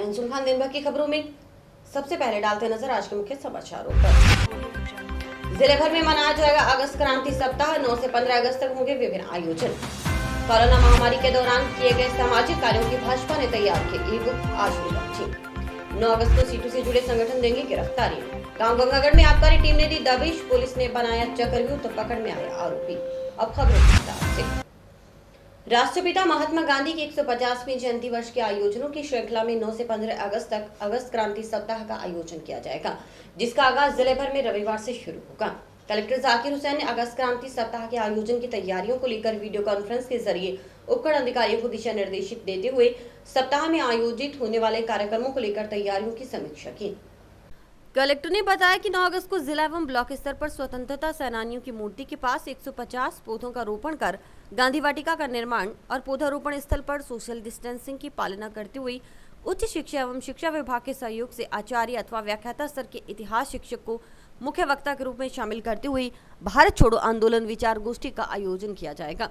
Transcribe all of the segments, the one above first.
मंसूर खान दिन भर की खबरों में सबसे पहले डालते नजर आज के मुख्य समाचारों पर। जिले भर में मनाया जाएगा अगस्त क्रांति सप्ताह। 9 से 15 अगस्त तक होंगे विभिन्न आयोजन। कोरोना महामारी के दौरान किए गए सामाजिक कार्यों की भाजपा ने तैयार की ई-बुक आज भी लॉन्चिंग। 9 अगस्त को सीटू से जुड़े संगठन देंगे गिरफ्तारी। गांव गंगागढ़ में आबकारी टीम ने दी दबिश, पुलिस ने बनाया चक्रव्यूह तो पकड़ में आए आरोपी। अब खबरें विस्तार से। राष्ट्रपिता महात्मा गांधी की 150वीं जयंती वर्ष के आयोजनों की श्रृंखला में 9 से 15 अगस्त तक अगस्त क्रांति सप्ताह का आयोजन किया जाएगा, जिसका आगाज जिले भर में रविवार से शुरू होगा। कलेक्टर जाकिर हुसैन ने अगस्त क्रांति सप्ताह के आयोजन की तैयारियों को लेकर वीडियो कॉन्फ्रेंस के जरिए उपखंड अधिकारियों को दिशा निर्देशित देते हुए सप्ताह में आयोजित होने वाले कार्यक्रमों को लेकर तैयारियों की समीक्षा की। कलेक्टर ने बताया कि 9 अगस्त को जिला एवं ब्लॉक स्तर पर स्वतंत्रता सेनानियों की मूर्ति के पास 150 पौधों का रोपण कर गांधी वाटिका का निर्माण और पौधारोपण स्थल पर सोशल डिस्टेंसिंग की पालना करते हुए उच्च शिक्षा एवं शिक्षा विभाग के सहयोग से आचार्य अथवा व्याख्याता स्तर के इतिहास शिक्षक को मुख्य वक्ता के रूप में शामिल करते हुए भारत छोड़ो आंदोलन विचार गोष्ठी का आयोजन किया जाएगा।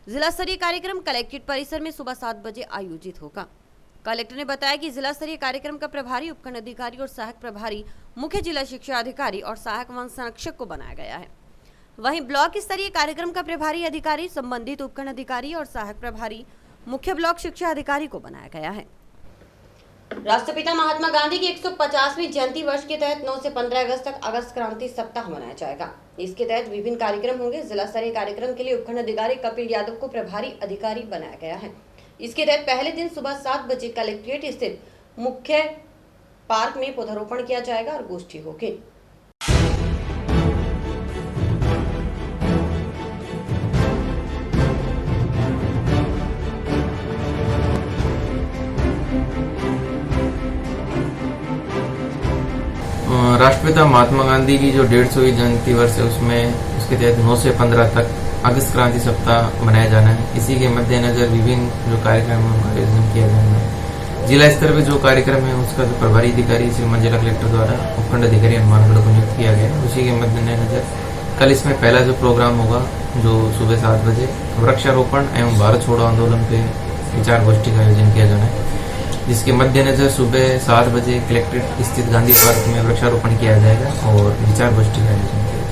जिला स्तरीय कार्यक्रम कलेक्ट्रेट परिसर में सुबह 7 बजे आयोजित होगा। कलेक्टर ने बताया कि जिला स्तरीय कार्यक्रम का प्रभारी उपखंड अधिकारी और सहायक प्रभारी मुख्य जिला शिक्षा अधिकारी और सहायक वन संरक्षक को बनाया गया है। वहीं ब्लॉक स्तरीय कार्यक्रम का प्रभारी अधिकारी संबंधित उपखंड अधिकारी और सहायक प्रभारी मुख्य ब्लॉक शिक्षा अधिकारी को बनाया गया है। राष्ट्रपिता महात्मा गांधी की 150वीं जयंती वर्ष के तहत 9 से 15 अगस्त तक अगस्त क्रांति सप्ताह मनाया जाएगा। इसके तहत विभिन्न कार्यक्रम होंगे। जिला स्तरीय कार्यक्रम के लिए उपखंड अधिकारी कपिल यादव को प्रभारी अधिकारी बनाया गया है। इसके तहत पहले दिन सुबह 7 बजे कलेक्ट्रेट स्थित मुख्य पार्क में पौधारोपण किया जाएगा और गोष्ठी होगी। राष्ट्रपिता महात्मा गांधी की जो 150वीं जयंती वर्ष है उसके तहत 9 से 15 तक अगस्त क्रांति सप्ताह मनाया जाना है। इसी के मद्देनजर विभिन्न जो कार्यक्रम है आयोजन किया जाना है। जिला स्तर पर जो कार्यक्रम है उसका जो प्रभारी अधिकारी श्रीमान जिला कलेक्टर द्वारा उपखंड अधिकारी हनुमानगढ़ को नियुक्त किया गया है। उसी के मद्देनजर कल इसमें पहला जो प्रोग्राम होगा जो सुबह 7 बजे वृक्षारोपण एवं भारत छोड़ो आंदोलन पे विचार गोष्ठी का आयोजन किया जाना है, जिसके मद्देनजर सुबह 7 बजे कलेक्ट्रेट स्थित गांधी पार्क में वृक्षारोपण किया जाएगा और विचार गोष्ठी का आयोजन किया जाएगा।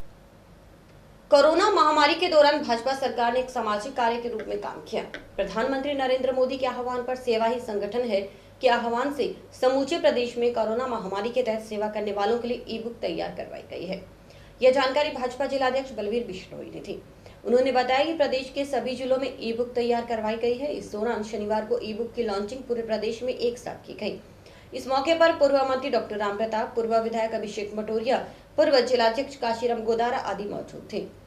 कोरोना महामारी के दौरान भाजपा सरकार ने एक सामाजिक कार्य के रूप में काम किया। प्रधानमंत्री नरेंद्र मोदी के आह्वान पर सेवा ही संगठन है के आह्वान से समूचे प्रदेश में कोरोना महामारी के तहत सेवा करने वालों के लिए ई-बुक तैयार करवाई गई है। यह जानकारी भाजपा जिलाध्यक्ष बलवीर बिश्नोई ने दी। उन्होंने बताया कि प्रदेश के सभी जिलों में ई-बुक तैयार करवाई गई है। इस दौरान शनिवार को ई-बुक की लॉन्चिंग पूरे प्रदेश में एक साथ की गई। इस मौके पर पूर्व मंत्री डॉक्टर राम प्रताप, पूर्व विधायक अभिषेक मटोरिया, पूर्व जिलाध्यक्ष काशीराम गोदारा आदि मौजूद थे।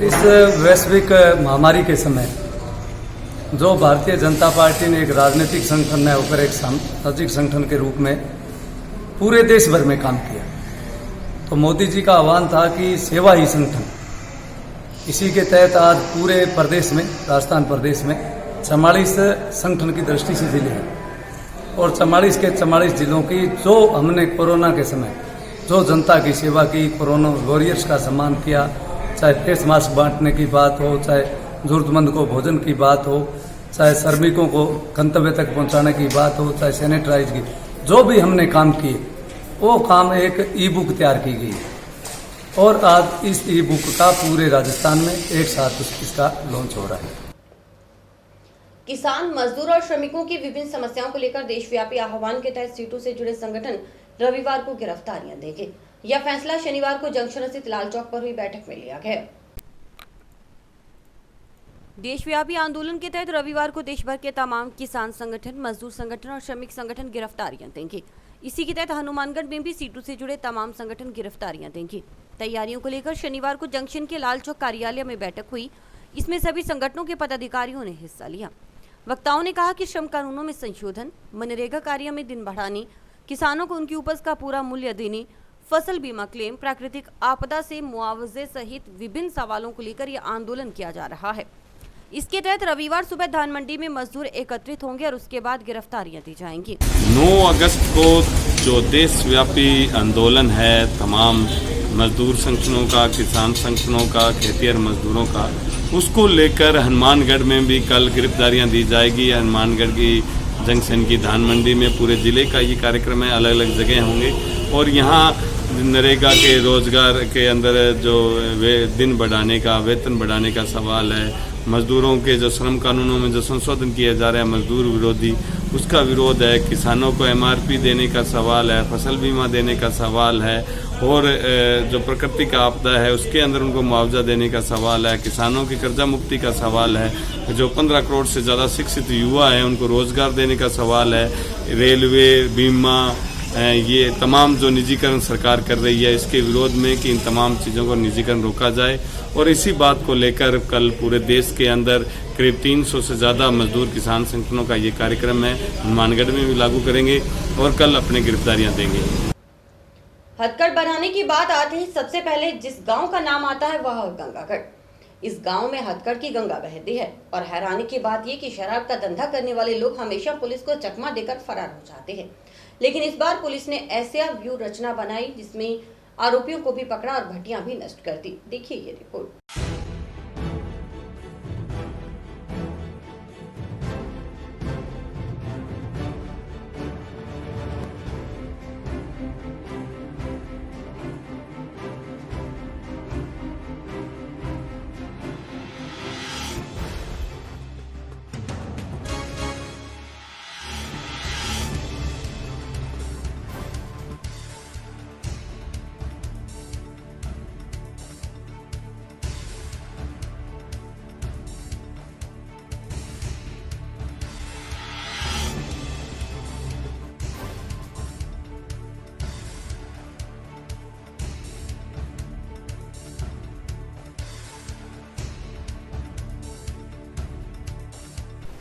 इस वैश्विक महामारी के समय जो भारतीय जनता पार्टी ने एक राजनीतिक संगठन न होकर एक सामाजिक संगठन के रूप में पूरे देश भर में काम किया, तो मोदी जी का आह्वान था कि सेवा ही संगठन। इसी के तहत आज पूरे प्रदेश में, राजस्थान प्रदेश में 44 संगठन की दृष्टि से जिले हैं और 44 के 44 जिलों की जो हमने कोरोना के समय जो जनता की सेवा की, कोरोना वॉरियर्स का सम्मान किया, चाहे फेस मास्क बांटने की बात हो, चाहे जरूरतमंद को भोजन की बात हो, चाहे श्रमिकों को गंतव्य तक पहुंचाने की बात हो, चाहे सैनिटाइज की, जो भी हमने काम किए वो काम एक ई-बुक तैयार की गई और आज इस ई-बुक का पूरे राजस्थान में एक साथ इसका लॉन्च हो रहा है। किसान, मजदूर और श्रमिकों की विभिन्न समस्याओं को लेकर देशव्यापी आह्वान के तहत सीटू से जुड़े संगठन रविवार को गिरफ्तारियां देंगे। यह फैसला शनिवार को जंक्शन स्थित लाल चौक पर हुई बैठक में लिया गया। देशव्यापी आंदोलन के तहत रविवार को देश भर के तमाम किसान संगठन, मजदूर संगठन और श्रमिक संगठन गिरफ्तारियां देंगे। इसी के तहत हनुमानगढ़ में भी सीटू से जुड़े तमाम संगठन गिरफ्तारियां देंगे। तैयारियों को लेकर शनिवार को जंक्शन के लाल चौक कार्यालय में बैठक हुई। इसमें सभी संगठनों के पदाधिकारियों ने हिस्सा लिया। वक्ताओं ने कहा कि श्रम कानूनों में संशोधन, मनरेगा कार्य में दिन बढ़ाने, किसानों को उनकी उपज का पूरा मूल्य देने, फसल बीमा क्लेम, प्राकृतिक आपदा से मुआवजे सहित विभिन्न सवालों को लेकर यह आंदोलन किया जा रहा है। इसके तहत रविवार सुबह धान मंडी में मजदूर एकत्रित होंगे और उसके बाद गिरफ्तारियां दी जाएंगी। 9 अगस्त को जो देशव्यापी आंदोलन है तमाम मजदूर संगठनों का, किसान संगठनों का, खेतिहर मजदूरों का, उसको लेकर हनुमानगढ़ में भी कल गिरफ्तारियां दी जाएगी। हनुमानगढ़ की जंक्शन की धान मंडी में पूरे जिले का ये कार्यक्रम है, अलग अलग जगह होंगे और यहाँ नरेगा के रोजगार के अंदर जो दिन बढ़ाने का, वेतन बढ़ाने का सवाल है, मजदूरों के जो श्रम कानूनों में जो संशोधन किया जा रहा है मजदूर विरोधी, उसका विरोध है। किसानों को MRP देने का सवाल है, फसल बीमा देने का सवाल है और जो प्राकृतिक आपदा है उसके अंदर उनको मुआवजा देने का सवाल है। किसानों की कर्जा मुक्ति का सवाल है। जो 15 करोड़ से ज़्यादा शिक्षित युवा हैं उनको रोजगार देने का सवाल है। रेलवे, बीमा, ये तमाम जो निजीकरण सरकार कर रही है इसके विरोध में कि इन तमाम चीज़ों को निजीकरण रोका जाए और इसी बात को लेकर कल पूरे देश के अंदर करीब 300 से ज़्यादा मजदूर किसान संगठनों का ये कार्यक्रम है, हनुमानगढ़ में भी लागू करेंगे और कल अपने गिरफ्तारियां देंगे। हथकढ़ बनाने की बात आते ही सबसे पहले जिस गांव का नाम आता है वह गंगागढ़। इस गांव में हथकढ़ की गंगा बहती है और हैरानी की बात यह कि शराब का धंधा करने वाले लोग हमेशा पुलिस को चकमा देकर फरार हो जाते हैं, लेकिन इस बार पुलिस ने ऐसा व्यू रचना बनाई जिसमें आरोपियों को भी पकड़ा और भट्टियां भी नष्ट कर दी। देखिए ये रिपोर्ट।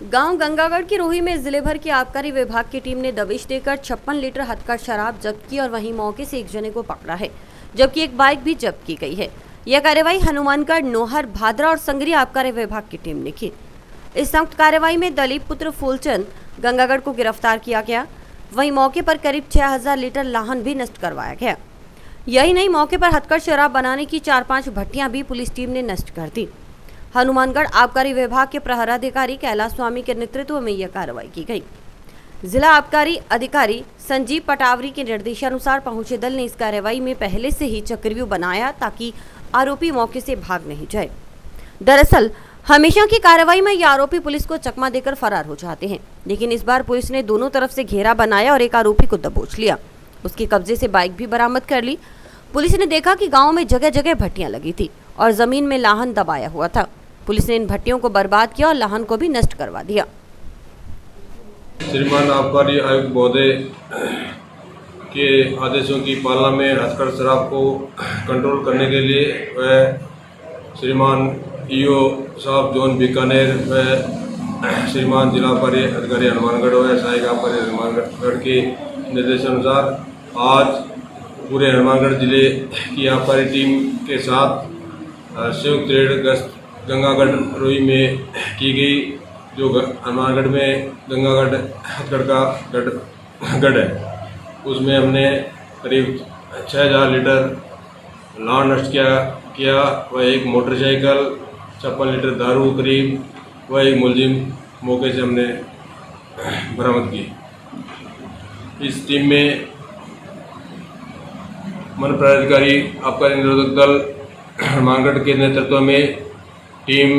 गांव गंगागढ़ की रोही में जिले भर की आबकारी विभाग की टीम ने दबिश देकर 56 लीटर हथकढ़ शराब जब्त की और वहीं मौके से एक जने को पकड़ा है, जबकि एक बाइक भी जब्त की गई है। यह कार्रवाई हनुमानगढ़, नोहर, भादरा और संगरिया आबकारी विभाग की टीम ने की। इस संयुक्त कार्रवाई में दलीप पुत्र फूलचंद गंगागढ़ को गिरफ्तार किया गया। वहीं मौके पर करीब 6000 लीटर लाहन भी नष्ट करवाया गया। यही नहीं, मौके पर हथकढ़ शराब बनाने की 4-5 भट्टियां भी पुलिस टीम ने नष्ट कर दी। हनुमानगढ़ आबकारी विभाग के प्रहराधिकारी कैलाश स्वामी के नेतृत्व में यह कार्रवाई की गई। जिला आबकारी अधिकारी संजीव पटावरी के निर्देशानुसार पहुंचे दल ने इस कार्रवाई में पहले से ही चक्रव्यूह बनाया ताकि आरोपी मौके से भाग नहीं जाए। दरअसल हमेशा की कार्रवाई में ये आरोपी पुलिस को चकमा देकर फरार हो जाते हैं, लेकिन इस बार पुलिस ने दोनों तरफ से घेरा बनाया और एक आरोपी को दबोच लिया। उसके कब्जे से बाइक भी बरामद कर ली। पुलिस ने देखा कि गांव में जगह जगह भट्टियां लगी थी और जमीन में लाहन दबाया हुआ था। पुलिस ने इन भट्टियों को बर्बाद किया और लाहन को भी नष्ट करवा दिया। श्रीमान आबकारी आयुक्त महोदय के आदेशों की पालना में हथकढ़ शराब को कंट्रोल करने के लिए वह श्रीमान ईओ साहब जोन बीकानेर व श्रीमान जिला आबकारी अधिकारी हनुमानगढ़ व सहायक आबकारी हनुमानगढ़ के निर्देशानुसार आज पूरे हनुमानगढ़ जिले की आबकारी टीम के साथ संयुक्त रेड गश्त गंगागढ़ रोही में की गई। जो हनुमानगढ़ में गंगागढ़ हथकढ़ का गढ़ है उसमें हमने करीब 6000 लीटर लाहन नष्ट किया वह एक मोटरसाइकिल, 56 लीटर दारू करीब वह एक मुलजिम मौके से हमने बरामद की। इस टीम में मन प्राधिकारी आबकारी निरोधक दल हनुमानगढ़ के नेतृत्व में टीम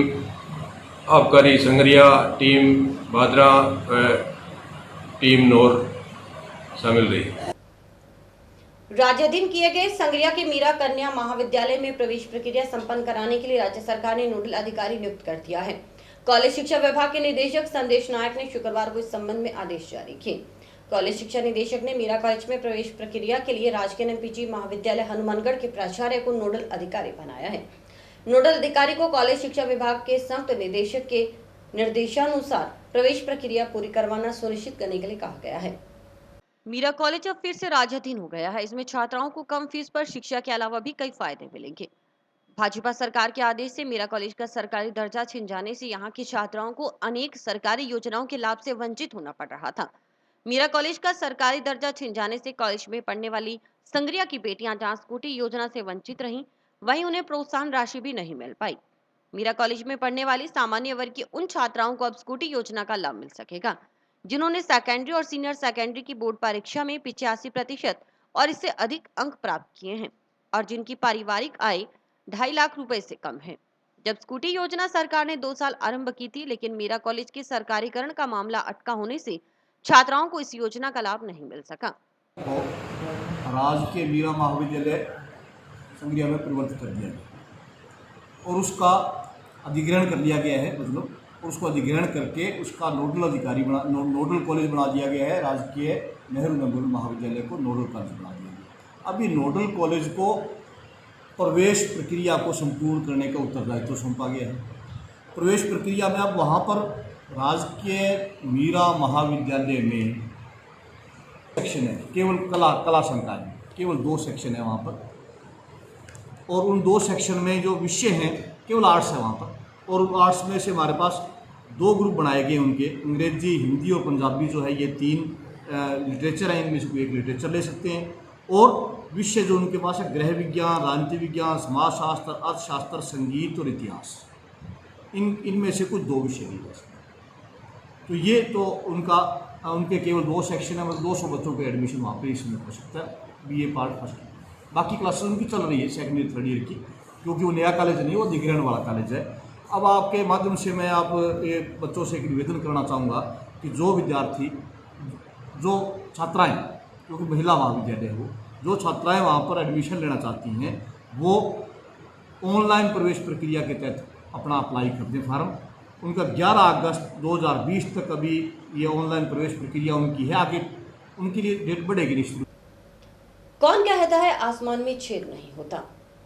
आबकारी संगरिया, टीम भादरा, टीम नोर शामिल रही। राज्याधीन किए गए संगरिया के मीरा कन्या महाविद्यालय में प्रवेश प्रक्रिया संपन्न कराने के लिए राज्य सरकार ने नोडल अधिकारी नियुक्त कर दिया है। कॉलेज शिक्षा विभाग के निदेशक संदेश नायक ने शुक्रवार को इस संबंध में आदेश जारी किए। कॉलेज शिक्षा निदेशक ने मीरा कॉलेज में प्रवेश प्रक्रिया के लिए राजकीय एमपीजी महाविद्यालय हनुमानगढ़ के प्राचार्य को नोडल अधिकारी बनाया है। नोडल अधिकारी को कॉलेज शिक्षा विभाग के संयुक्त निदेशक के निर्देशानुसार प्रवेश प्रक्रिया पूरी करवाना सुनिश्चित करने के लिए कहा गया है। मीरा कॉलेज अब फिर से राज्याधीन हो गया है। इसमें छात्राओं को कम फीस पर शिक्षा के अलावा भी कई फायदे मिलेंगे। भाजपा सरकार के आदेश से मीरा कॉलेज का सरकारी दर्जा छिन जाने से यहाँ की छात्राओं को अनेक सरकारी योजनाओं के लाभ से वंचित होना पड़ रहा था। मीरा कॉलेज का सरकारी दर्जा छिन जाने से कॉलेज में पढ़ने वाली संग्रिया की बेटियां जहां स्कूटी योजना से वंचित रहीं, वहीं उन्हें प्रोत्साहन राशि भी नहीं मिल पाई। मीरा कॉलेज में पढ़ने वाली सामान्य वर्ग की उन छात्राओं को अब स्कूटी योजना का लाभ मिल सकेगा जिन्होंने सेकेंडरी और सीनियर सेकेंडरी की बोर्ड परीक्षा में 85% और इससे अधिक अंक प्राप्त किए हैं और जिनकी पारिवारिक आय 2.5 लाख रुपए से कम है। जब स्कूटी योजना सरकार ने 2 साल आरंभ की थी, लेकिन मीरा कॉलेज के सरकारीकरण का मामला अटका होने से छात्राओं को इस योजना का लाभ नहीं मिल सका। राजकीय मीरा महाविद्यालय संग्रिया में परिवर्तित कर दिया गया और उसका अधिग्रहण कर लिया गया है। मतलब उसको अधिग्रहण करके उसका नोडल अधिकारी नोडल कॉलेज बना दिया गया है। राजकीय नेहरू मेमोरियल महाविद्यालय को नोडल कॉलेज बना दिया गया। अब ये नोडल कॉलेज को प्रवेश प्रक्रिया को संपूर्ण करने का उत्तरदायित्व सौंपा गया है। प्रवेश प्रक्रिया में अब वहाँ पर राजकीय मीरा महाविद्यालय में सेक्शन है, केवल कला संकाय में केवल 2 सेक्शन है वहाँ पर, और उन 2 सेक्शन में जो विषय हैं केवल आर्ट्स है वहाँ पर। और आर्ट्स में से हमारे पास 2 ग्रुप बनाए गए उनके, अंग्रेजी, हिंदी और पंजाबी जो है, ये 3 लिटरेचर हैं, इनमें से कोई एक लिटरेचर ले सकते हैं। और विषय जो उनके पास है गृह विज्ञान, राजनीति विज्ञान, समाजशास्त्र, अर्थशास्त्र, संगीत और इतिहास, इनमें से कुछ 2 विषय लिए जा सकते हैं। तो ये तो उनके केवल 2 सेक्शन है, मतलब 200 बच्चों को एडमिशन वहाँ पर इसमें हो सकता है, BA पार्ट फर्स्ट। बाकी क्लासेस उनकी चल रही है सेकेंड ईयर 3rd ईयर की, क्योंकि वो नया कॉलेज नहीं, वो अधिग्रहण वाला कॉलेज है। अब आपके माध्यम से मैं ये बच्चों से एक निवेदन करना चाहूँगा कि जो विद्यार्थी, जो छात्राएँ, क्योंकि महिला महाविद्यालय हो, जो छात्राएँ वहाँ पर एडमिशन लेना चाहती हैं वो ऑनलाइन प्रवेश प्रक्रिया के तहत अपना अप्लाई कर दें फॉर्म। उनका 11 अगस्त 2020 तक अभी ये ऑनलाइन प्रवेश प्रक्रिया उनकी है। आगे उनके लिए डेट बढ़ेगी निश्चित। कौन कहता है आसमान में छेद नहीं होता,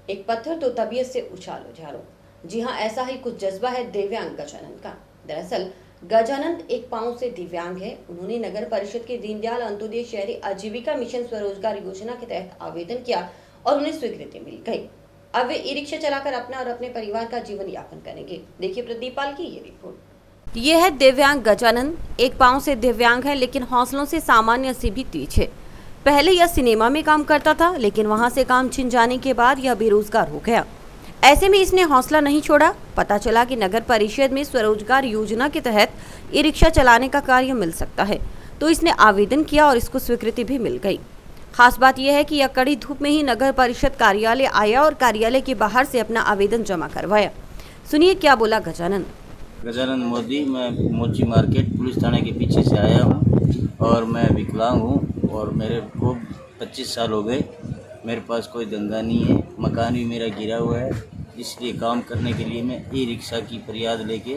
एक पत्थर तो तबीयत से उछालो झारो। जी हाँ, ऐसा ही कुछ जज्बा है दिव्यांग गजानंद का। दरअसल गजानंद एक पांव से दिव्यांग है। उन्होंने नगर परिषद के दीनदयाल अंत्योदय शहरी आजीविका मिशन स्वरोजगार योजना के तहत आवेदन किया और उन्हें स्वीकृति मिल गई। अब वे ई रिक्शा चलाकर अपना और अपने परिवार का जीवन यापन करेंगे। देखिए प्रदीपाल की ये रिपोर्ट। ये है दिव्यांग गजानंद। एक पांव से दिव्यांग है, लेकिन हौसलों से सामान्य से भी तेज है। पहले यह सिनेमा में काम करता था, लेकिन वहां से काम छिन जाने के बाद यह बेरोजगार हो गया। ऐसे में इसने हौसला नहीं छोड़ा। पता चला कि नगर परिषद में स्वरोजगार योजना के तहत ई रिक्शा चलाने का कार्य मिल सकता है, तो इसने आवेदन किया और इसको स्वीकृति भी मिल गई। खास बात यह है कि यह कड़ी धूप में ही नगर परिषद कार्यालय आया और कार्यालय के बाहर से अपना आवेदन जमा करवाया। सुनिए क्या बोला गजानंद। गजानंद मोदी, मैं मोची मार्केट पुलिस थाने के पीछे से आया हूँ और मैं विकलांग हूँ और मेरे को 25 साल हो गए। मेरे पास कोई धंधा नहीं है, मकान भी मेरा गिरा हुआ है, इसलिए काम करने के लिए मैं ई रिक्शा की फरियाद लेके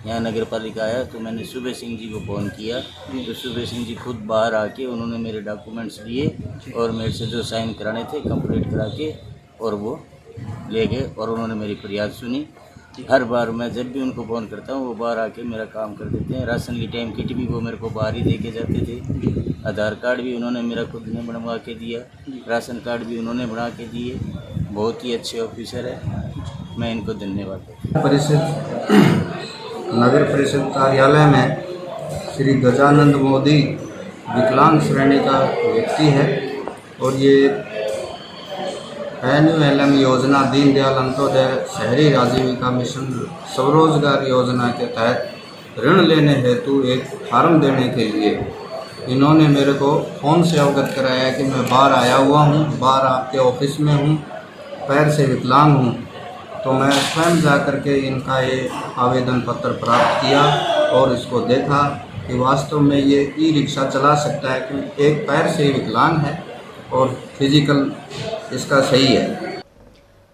यहाँ नगर पालिका आया। तो मैंने सुबह सिंह जी को फ़ोन किया, तो सुबह सिंह जी खुद बाहर आके उन्होंने मेरे डॉक्यूमेंट्स लिए और मेरे से जो साइन कराने थे कंप्लीट करा के और वो ले गए और उन्होंने मेरी फरियाद सुनी। हर बार मैं जब भी उनको फ़ोन करता हूँ वो बाहर आके मेरा काम कर देते हैं। राशन की टाइम किट भी वो मेरे को बाहर ही दे के जाते थे। आधार कार्ड भी उन्होंने मेरा खुद ने बनवा के दिया, राशन कार्ड भी उन्होंने बना के दिए। बहुत ही अच्छे ऑफिसर है, मैं इनको धन्यवाद परिषद नगर परिषद कार्यालय में श्री गजानंद मोदी विकलांग श्रेणी का व्यक्ति है और ये NULM योजना दीनदयाल अंत्योदय शहरी आजीविका मिशन स्वरोजगार योजना के तहत ऋण लेने हेतु एक फार्म देने के लिए इन्होंने मेरे को फ़ोन से अवगत कराया कि मैं बाहर आया हुआ हूँ, बाहर आपके ऑफिस में हूँ, पैर से विकलांग हूँ। तो मैं स्वयं जा कर के इनका ये आवेदन पत्र प्राप्त किया और इसको देखा कि वास्तव में ये ई रिक्शा चला सकता है, क्योंकि एक पैर से ही विकलांग है और फिजिकल इसका सही है।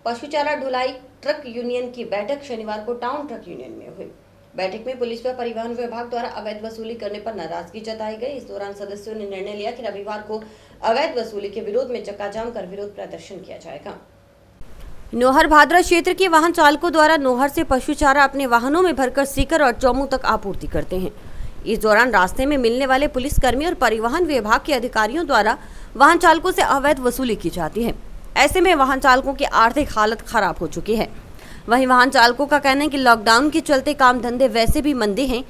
पशु चारा ढुलाई ट्रक यूनियन की बैठक शनिवार को टाउन ट्रक यूनियन में हुई। बैठक में पुलिस व परिवहन विभाग द्वारा अवैध वसूली करने पर नाराजगी जताई गई। इस दौरान सदस्यों ने निर्णय लिया कि रविवार को अवैध वसूली के विरोध में चक्काजाम कर विरोध प्रदर्शन किया जाएगा। नोहर भादरा क्षेत्र के वाहन चालकों द्वारा नोहर से पशु चारा अपने वाहनों में भरकर सीकर और चौमू तक आपूर्ति करते हैं। इस दौरान रास्ते में मिलने वाले पुलिसकर्मी और परिवहन विभाग के अधिकारियों द्वारा वाहन चालकों से अवैध वसूली की जाती है। ऐसे में वाहन चालकों की आर्थिक हालत खराब हो चुकी है। वहीं वाहन चालकों का कहना है कि लॉकडाउन के चलते काम धंधे वैसे भी मंदे हैं।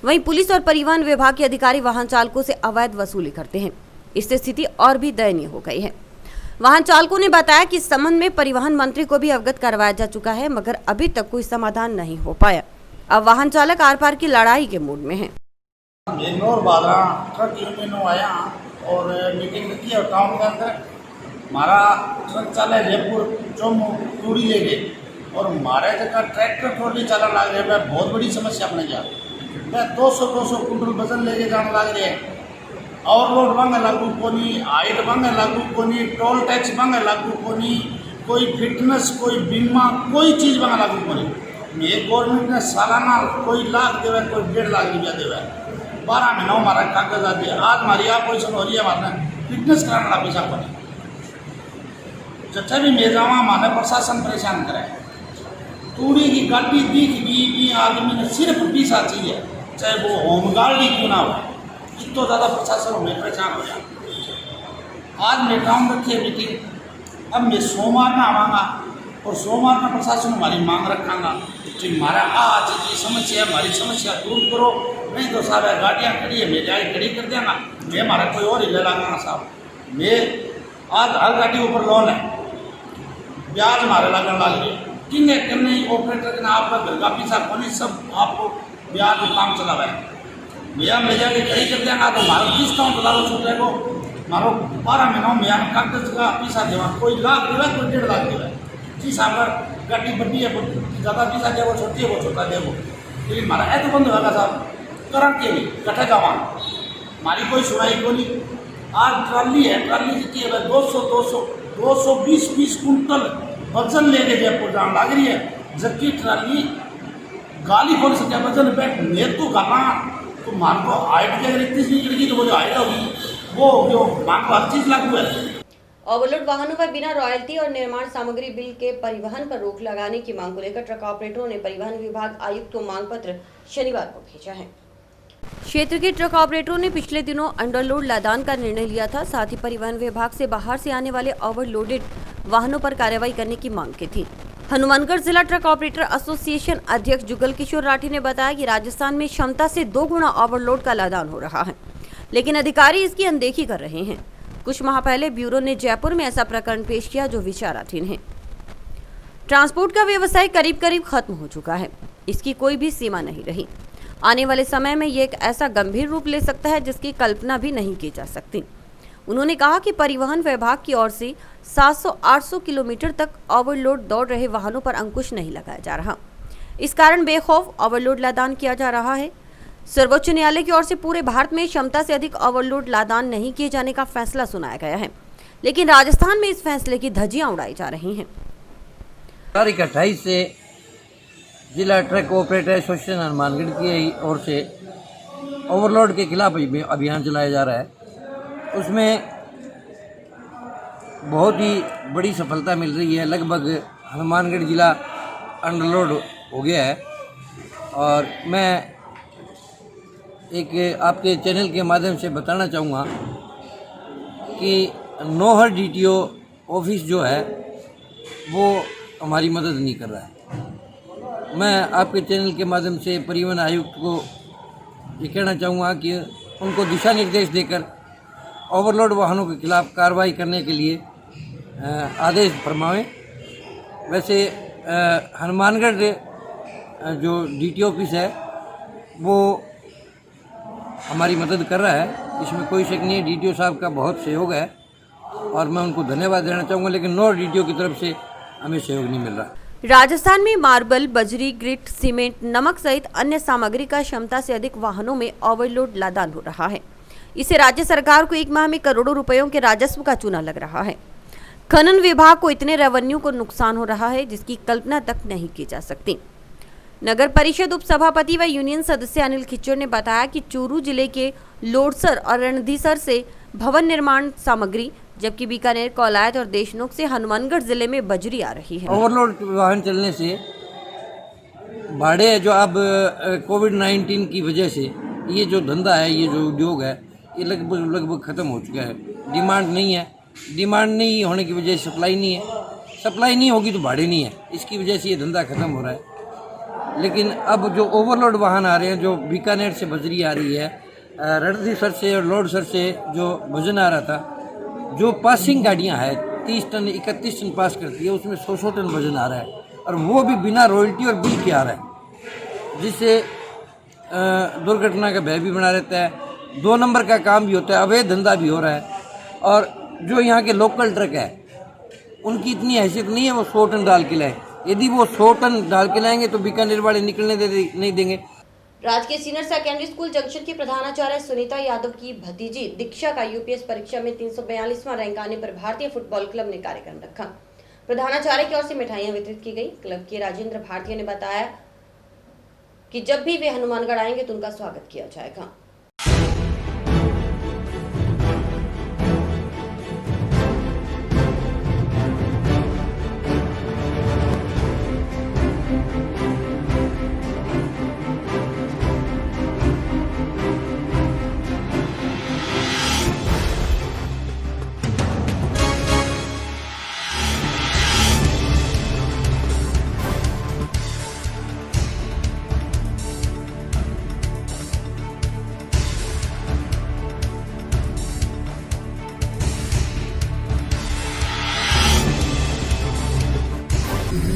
वहीं पुलिस और परिवहन विभाग के अधिकारी वाहन चालकों से अवैध वसूली करते हैं। इससे स्थिति और भी दयनीय हो गई है। वाहन चालकों ने बताया कि इस संबंध में परिवहन मंत्री को भी अवगत करवाया जा चुका है, मगर अभी तक कोई समाधान नहीं हो पाया। अब वाहन चालक आर पार की लड़ाई के मूड में है। बेंगलोर बादरा ट्रक यूनियन आया और मीटिंग रखी है टाउन के अंदर। हमारा ट्रक चाले जयपुर चौमू टूरी ले गए और हमारे जगह ट्रैक्टर ट्रॉली चलाने लग रहे हैं। बहुत बड़ी समस्या अपने जा मैं 200 कुंटल वजन लेके जाने लग रहे हैं। ओवरलोड बंग लागू कोनी, हाइट बंग लागू कोनी, टोल टैक्स बंग लागू कोनी, कोई फिटनेस, कोई बीमा, कोई चीज़ बंग लागू कोनी। ये गवर्नमेंट ने सालाना कोई लाख देवे, कोई 1.5 लाख रुपया देवे। 12 महीनों हमारा कागज आते हैं। आज हमारी ऑपरेशन हो रही है, हमारे फिटनेस कराने का पैसा कोनी। जब भी मैं जावा हमारे प्रशासन परेशान करे। तूड़ी की गाड़ी दिख आदमी ने सिर्फ पैसा चाहिए, चाहे वो होमगार्ड ही क्यों ना हो। इतना ज़्यादा प्रशासन में परेशान हो जाए। आज मैं टाउन रखी है मीटिंग। अब मैं सोमवार में आवागा और सोमवार में प्रशासन हमारी मांग रखागा कि हमारा आज ये समस्या, हमारी समस्या दूर करो। नहीं तो साहब गाड़ियाँ खड़ी है, मैं जाए खड़ी कर देना, मैं हमारा कोई और ही ले लागा साहब। मैं आज हर गाड़ी ऊपर लोन है, ब्याज हमारे लगन लग रही है। किन्ने करने ऑपरेटर के ना आपका घर का पैसा कोनी, सब आपको ब्याज काम चला रहा है। भैया ले जाके खड़ी कर देगा तो हमारा डिस्काउंट लाओ छूटे को मारो 12 महीनों में हम कागज का पैसा देवा। कोई लाख देवा, कोई 1.5 लाख देवा। जिस अगर गाड़ी बड़ी है वो ज़्यादा पैसा दे, वो छोटी है वो छोटा दे। वो लेकिन हमारा ऐसा बंद होगा साहब करंट के लिए कटे जावा हमारी कोई सुनाई को नहीं। आज ट्राली है, ट्राली कितनी है 220 कुंटल वजन लेके जयपुर जान लग रही है। जबकि ट्राली गाली खोल सके वजन बैठ नेतू गाना तो मान को हाइट की अगर इतनी निकलेगी तो वो जो हाइट होगी वो मान को हर चीज लागू है। ओवरलोड वाहनों पर बिना रॉयल्टी और निर्माण सामग्री बिल के परिवहन पर रोक लगाने की मांग को लेकर ट्रक ऑपरेटरों ने परिवहन विभाग आयुक्त को मांग पत्र शनिवार को भेजा है। क्षेत्र के ट्रक ऑपरेटरों ने पिछले दिनों अंडरलोड लदान का निर्णय लिया था। साथ ही परिवहन विभाग से बाहर से आने वाले ओवरलोडेड वाहनों पर कार्रवाई करने की मांग की थी। हनुमानगढ़ जिला ट्रक ऑपरेटर एसोसिएशन अध्यक्ष जुगल किशोर राठी ने बताया कि राजस्थान में क्षमता से 2 गुना ओवरलोड का लदान हो रहा है, लेकिन अधिकारी इसकी अनदेखी कर रहे हैं। कुछ माह पहले ब्यूरो ने जयपुर में ऐसा प्रकरण पेश किया जो विचाराधीन है। ट्रांसपोर्ट का व्यवसाय करीब करीब खत्म हो चुका है, इसकी कोई भी सीमा नहीं रही। आने वाले समय में ये एक ऐसा गंभीर रूप ले सकता है जिसकी कल्पना भी नहीं की जा सकती। उन्होंने कहा कि परिवहन विभाग की ओर से 700-800 किलोमीटर तक ओवरलोड दौड़ रहे वाहनों पर अंकुश नहीं लगाया जा रहा। इस कारण बेखौफ ओवरलोड लदान किया जा रहा है। सर्वोच्च न्यायालय की ओर से पूरे भारत में क्षमता से अधिक ओवरलोड लदान नहीं किए जाने का फैसला सुनाया गया है, लेकिन राजस्थान में इस फैसले की धज्जियां उड़ाई जा रही हैं। तारीख 28 से जिला ट्रक ऑपरेटर एसोसिएशन हनुमानगढ़ की ओर से ओवरलोड के खिलाफ अभियान चलाया जा रहा है। उसमें बहुत ही बड़ी सफलता मिल रही है। लगभग हनुमानगढ़ जिला अंडरलोड हो गया है। और मैं एक आपके चैनल के माध्यम से बताना चाहूँगा कि नौहर डीटीओ ऑफिस जो है वो हमारी मदद नहीं कर रहा है। मैं आपके चैनल के माध्यम से परिवहन आयुक्त को ये कहना चाहूँगा कि उनको दिशा निर्देश देकर ओवरलोड वाहनों के खिलाफ कार्रवाई करने के लिए आदेश फरमावें। वैसे हनुमानगढ़ जो डीटीओ ऑफिस है वो हमारी मदद कर रहा है, इसमें कोई शक नहीं है। डीटीओ साहब का बहुत सहयोग है और मैं उनको धन्यवाद देना चाहूँगा, लेकिन नौ डीटीओ की तरफ से हमें सहयोग नहीं मिल रहा। राजस्थान में मार्बल, बजरी, ग्रिट, सीमेंट, नमक सहित अन्य सामग्री का क्षमता से अधिक वाहनों में ओवरलोड लदान हो रहा है। इससे राज्य सरकार को 1 माह में करोड़ों रुपयों के राजस्व का चूना लग रहा है। खनन विभाग को इतने रेवेन्यू को नुकसान हो रहा है जिसकी कल्पना तक नहीं की जा सकती। नगर परिषद उपसभापति व यूनियन सदस्य अनिल खिच्चर ने बताया कि चूरू जिले के लोडसर और रणधीसर से भवन निर्माण सामग्री, जबकि बीकानेर, कौलायत और देशनोक से हनुमानगढ़ जिले में बजरी आ रही है। ओवरलोड वाहन चलने से भाड़े जो अब कोविड-19 की वजह से ये जो धंधा है, ये जो उद्योग है, ये लगभग ख़त्म हो चुका है। डिमांड नहीं है, डिमांड नहीं होने की वजह से सप्लाई नहीं है, सप्लाई नहीं होगी तो भाड़े नहीं है, इसकी वजह से ये धंधा ख़त्म हो रहा है। लेकिन अब जो ओवरलोड वाहन आ रहे हैं, जो बीकानेर से बजरी आ रही है, रणधीसर से और लोडसर से जो वजन आ रहा था, जो पासिंग गाड़ियाँ हैं 30 टन 31 टन पास करती है, उसमें 100 टन वजन आ रहा है, और वो भी बिना रॉयल्टी और बिल के आ रहा है, जिससे दुर्घटना का भय भी बना रहता है। 2 नंबर का काम भी होता है, अवैध धंधा भी हो रहा है। और जो यहाँ के लोकल ट्रक है, उनकी इतनी हैसियत नहीं है वो 100 टन डाल के लाए। यदि वो 100 टन डाल के लाएंगे तो बीकानेर वाले निकलने नहीं देंगे। राजकीय सीनियर सेकेंडरी स्कूल जंक्शन की प्रधानाचार्य सुनीता यादव की भतीजी दीक्षा का यूपीएस परीक्षा में 342वां रैंक आने पर भारतीय फुटबॉल क्लब ने कार्यक्रम रखा। प्रधानाचार्य की ओर से मिठाइयां वितरित की गई। क्लब के राजेंद्र भारतीय ने बताया कि जब भी वे हनुमानगढ़ आएंगे तो उनका स्वागत किया जाएगा।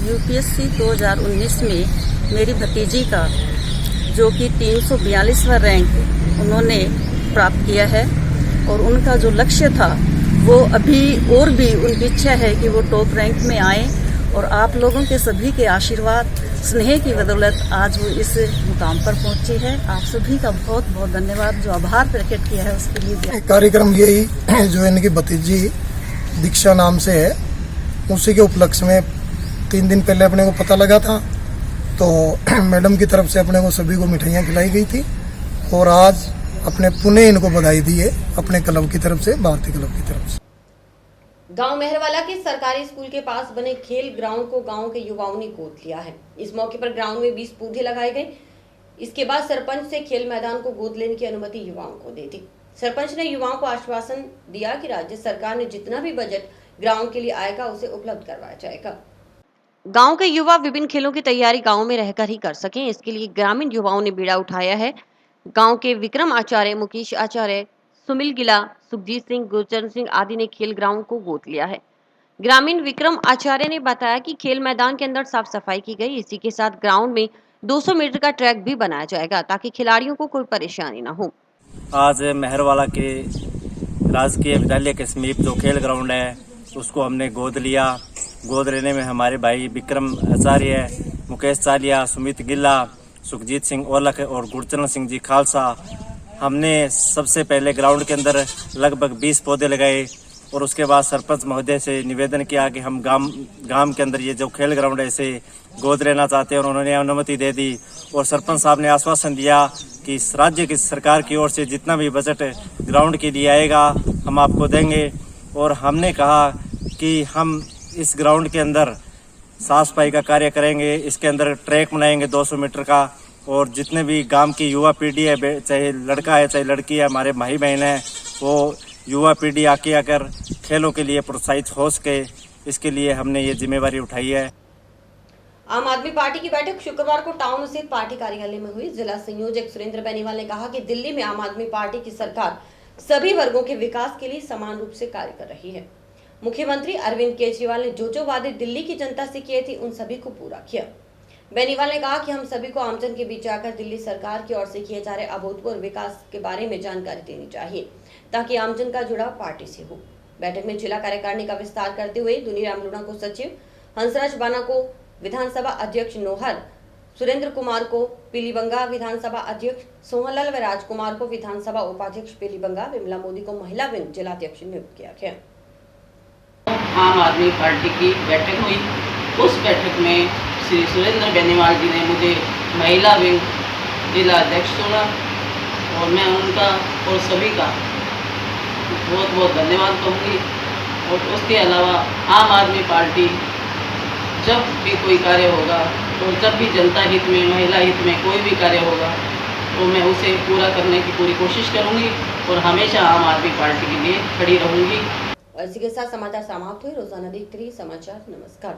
यूपीएससी 2019 में मेरी भतीजी का जो कि 342वां रैंक उन्होंने प्राप्त किया है, और उनका जो लक्ष्य था वो अभी और भी उनकी इच्छा है कि वो टॉप रैंक में आए, और आप लोगों के सभी के आशीर्वाद स्नेह की बदौलत आज वो इस मुकाम पर पहुंची है। आप सभी का बहुत बहुत धन्यवाद, जो आभार प्रकट किया है उसके लिए। कार्यक्रम यही जो इनकी भतीजी दीक्षा नाम से है, उसी के उपलक्ष्य में 3 दिन पहले अपने को पता लगा था, तो मैडम की तरफ से अपने को सभी को मिठाइयाँ खिलाई गई थी, और आज अपने पुणे इनको बधाई दी है अपने क्लब की तरफ से, भारतीय क्लब की तरफ से। गांव मेहरवाला के सरकारी स्कूल के पास बने खेल ग्राउंड को गांव के युवाओं ने गोद लिया है। इस मौके पर ग्राउंड में 20 पौधे लगाए गए। इसके बाद सरपंच से खेल मैदान को गोद लेने की अनुमति युवाओं को दे दी। सरपंच ने युवाओं को आश्वासन दिया कि राज्य सरकार ने जितना भी बजट ग्राउंड के लिए आएगा उसे उपलब्ध करवाया जाएगा। गांव के युवा विभिन्न खेलों की तैयारी गांव में रहकर ही कर सकें, इसके लिए ग्रामीण युवाओं ने बीड़ा उठाया है। गांव के विक्रम आचार्य, मुकेश आचार्य, सुमिल गिला, सुखजीत सिंह, गुरचरण सिंह आदि ने खेल ग्राउंड को गोद लिया है। ग्रामीण विक्रम आचार्य ने बताया कि खेल मैदान के अंदर साफ सफाई की गई। इसी के साथ ग्राउंड में 200 मीटर का ट्रैक भी बनाया जाएगा ताकि खिलाड़ियों को कोई परेशानी न हो। आज मेहरवाला के राजकीय विद्यालय के समीप जो खेल ग्राउंड है उसको हमने गोद लिया। गोद लेने में हमारे भाई विक्रम आचार्य, मुकेश चालिया, सुमित गिल्ला, सुखजीत सिंह ओलख और गुरचरण सिंह जी खालसा, हमने सबसे पहले ग्राउंड के अंदर लगभग 20 पौधे लगाए, और उसके बाद सरपंच महोदय से निवेदन किया कि हम गांव के अंदर ये जो खेल ग्राउंड है इसे गोद लेना चाहते हैं, और उन्होंने अनुमति दे दी। और सरपंच साहब ने आश्वासन दिया कि राज्य की सरकार की ओर से जितना भी बजट ग्राउंड के लिए आएगा हम आपको देंगे। और हमने कहा कि हम इस ग्राउंड के अंदर साफ सफाई का कार्य करेंगे, इसके अंदर ट्रैक बनाएंगे 200 मीटर का, और जितने भी गांव की युवा पीढ़ी है, चाहे लड़का है चाहे लड़की है, हमारे भाई बहन है, वो युवा पीढ़ी आकर खेलों के लिए प्रोत्साहित हो सके, इसके लिए हमने ये जिम्मेवारी उठाई है। आम आदमी पार्टी की बैठक शुक्रवार को टाउन स्थित पार्टी कार्यालय में हुई। जिला संयोजक सुरेंद्र बेनीवाल ने कहा कि दिल्ली में आम आदमी पार्टी की सरकार सभी वर्गों के विकास के लिए समान रूप से कार्य कर रही है। मुख्यमंत्री अरविंद केजरीवाल ने जो वादे दिल्ली की जनता से किए थे उन सभी को पूरा किया। बेनीवाल ने कहा कि हम सभी को आमजन के बीच जाकर दिल्ली सरकार की ओर से किए जा रहे अभूतपूर्व विकास के बारे में जानकारी देनी चाहिए ताकि आमजन का जुड़ाव पार्टी से हो। बैठक में जिला कार्यकारिणी का विस्तार करते हुए दुनीराम लूणा को सचिव, हंसराज बाना को विधानसभा अध्यक्ष नोहर, सुरेंद्र कुमार को पीलीबंगा विधानसभा अध्यक्ष, सोहनलाल व राजकुमार को विधानसभा उपाध्यक्ष पीलीबंगा, विमला मोदी को महिला विंग जिलाध्यक्ष नियुक्त किया गया। आम आदमी पार्टी की बैठक हुई। उस बैठक में श्री सुरेंद्र बेनीवाल जी ने मुझे महिला विंग जिला अध्यक्ष चुना, और मैं उनका और सभी का बहुत बहुत धन्यवाद कहूँगी। और उसके अलावा आम आदमी पार्टी जब भी कोई कार्य होगा और जब भी जनता हित में, महिला हित में कोई भी कार्य होगा तो मैं उसे पूरा करने की पूरी कोशिश करूँगी और हमेशा आम आदमी पार्टी के लिए खड़ी रहूँगी। और इसी के साथ समाचार समाप्त हुए। रोजाना देखते रहिए समाचार। नमस्कार।